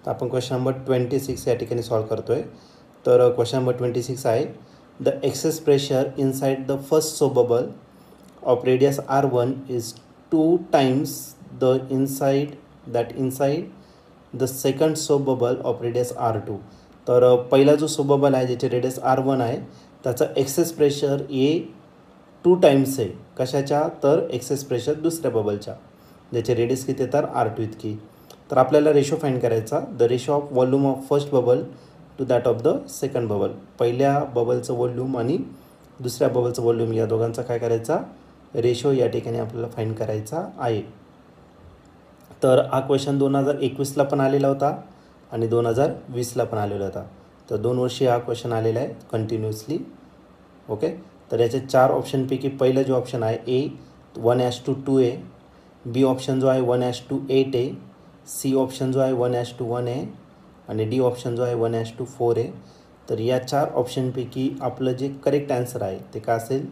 तर आपण question number 26 या ठिकाणी सॉल्व करतोय. तर क्वेश्चन नंबर 26 आहे, the excess pressure inside the first soap bubble of radius R1 is 2 times the inside the second soap bubble of radius R2. तर पहिला जो सोप बबल आहे ज्याचे रेडियस R1 आहे त्याचा एक्सेस प्रेशर हे 2 times आहे. कशाच्या? तर एक्सेस प्रेशर दुसऱ्या बबलच्या, ज्याचे रेडियस किती तर R2 इतकी. तर आपल्याला रेशो फाइंड करायचा, the ratio of volume of first bubble to that of the second bubble. पहिल्या बबलचं वॉल्यूम आणि दुसऱ्या बबलचं वॉल्यूम या दोघांचा काय करायचा? रेशो या ठिकाणी आपल्याला फाइंड करायचा आहे. तर हा क्वेश्चन 2021ला पण आलेला होता आणि 2020ला पण आलेला होता. तर 2 वर्षी हा क्वेश्चन आलेला आहे कंटिन्युअसली. ओके. तर याचे 4 ऑप्शनपैकी पहिलं जो ऑप्शन आहे ए 1:2 आहे, बी ऑप्शन जो आहे 1:8 आहे, सी ऑप्शन जो आहे 1:1 आहे आणि डी ऑप्शन जो आहे 1:4 आहे. तर या 4 ऑप्शनपैकी आपलं जे करेक्ट आन्सर आहे ते काय असेल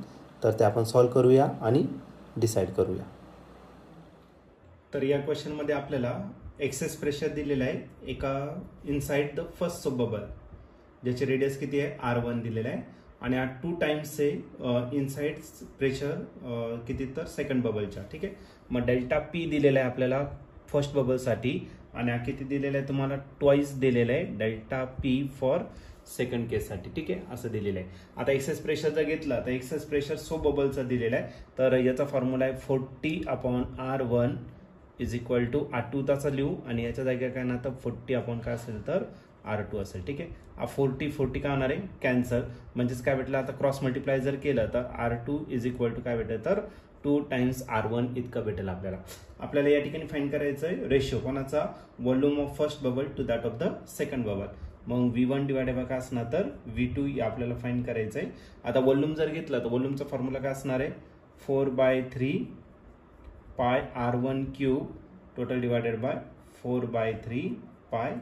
तर ते आपण सॉल्व करूया आणि डिसाईड करूया. तर या क्वेश्चनमध्ये आपल्याला एक्सेस प्रेशर दिलेलं आहे एका inside the first soap bubble, ज्याचे रेडियस किती आहे R1 दिलेलं आहे आणि हा 2 times आहे इनसाइड प्रेशर किती तर सेकंड बबलच्या. ठीक आहे. मग डेल्टा पी दिलेला आहे आपल्याला फर्स्ट बबलसाठी आणि हा किती दिलेला आहे तुम्हाला ट्वाइस दिलेला आहे डेल्टा पी फॉर सेकंड केससाठी. ठीक आहे, असं दिलेलं आहे. आता एक्सेस प्रेशर जर घेतला तर एक्सेस प्रेशर सोप बबलचा दिलेला आहे. तर याचा फॉर्म्युला आहे 40/R1 is equal to R2 त्याचा लिहू आणि याच्या जागी काय ना तर 40 काय असेल तर R2 असेल. ठीक आहे. 40 काय होणार आहे? कॅन्सल. म्हणजेच काय भेटलं आता क्रॉस मल्टिप्लाय जर केलं तर R2 इज इक्वल टू काय भेटेल तर 2 times R1 इतकं भेटेल आपल्याला. आपल्याला या ठिकाणी फाइंड करायचं आहे रेशो कोणाचा? Volume of first bubble to that of the second bubble. मग V1 डिवायडेड बाय काय असणार तर V2 आपल्याला फाइंड करायचं आहे. आता व्हॉल्यूम जर घेतला तर व्हॉल्यूमचा फॉर्म्युला काय असणार आहे? 4/3 पाय R1 cube total divided by 4/3 पाय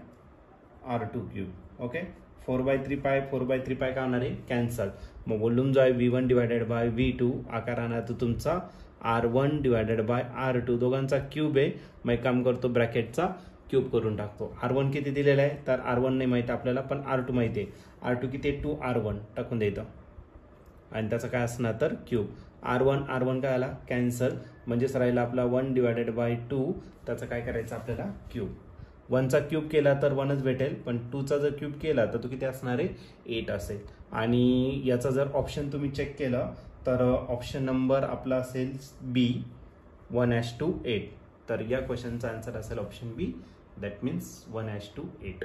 R2 क्यूब. ओके. 4/3 पाय काय होणार आहे? कॅन्सल. मग व्हॉल्यूम जो आहे V1 डिवायडेड बाय V2 आकार राहणार तो तुमचा R1 डिवायडेड बाय R2 दोघांचा क्यूब आहे. मग एक काम करतो ब्रॅकेटचा क्यूब करून टाकतो. R1 किती दिलेला आहे तर R1 नाही माहिती आपल्याला पण R2 माहिती आहे. R2 किती आहे? 2R1 टाकून द्यायचं आणि त्याचा काय असणार तर क्यूब. R1 काय आला? कॅन्सल. म्हणजेच राहिला आपला 1 डिवायडेड बाय 2 त्याचा काय करायचं आपल्याला? क्यूब. 1चा क्यूब केला तर 1च भेटेल पण 2चा जर क्यूब केला तर तो किती असणार आहे? 8 असेल. आणि याचा जर ऑप्शन तुम्ही चेक केलं तर ऑप्शन नंबर आपला असेल बी 1:8. तर या क्वेश्चनचा आन्सर असेल ऑप्शन बी, दॅट मीन्स 1:8.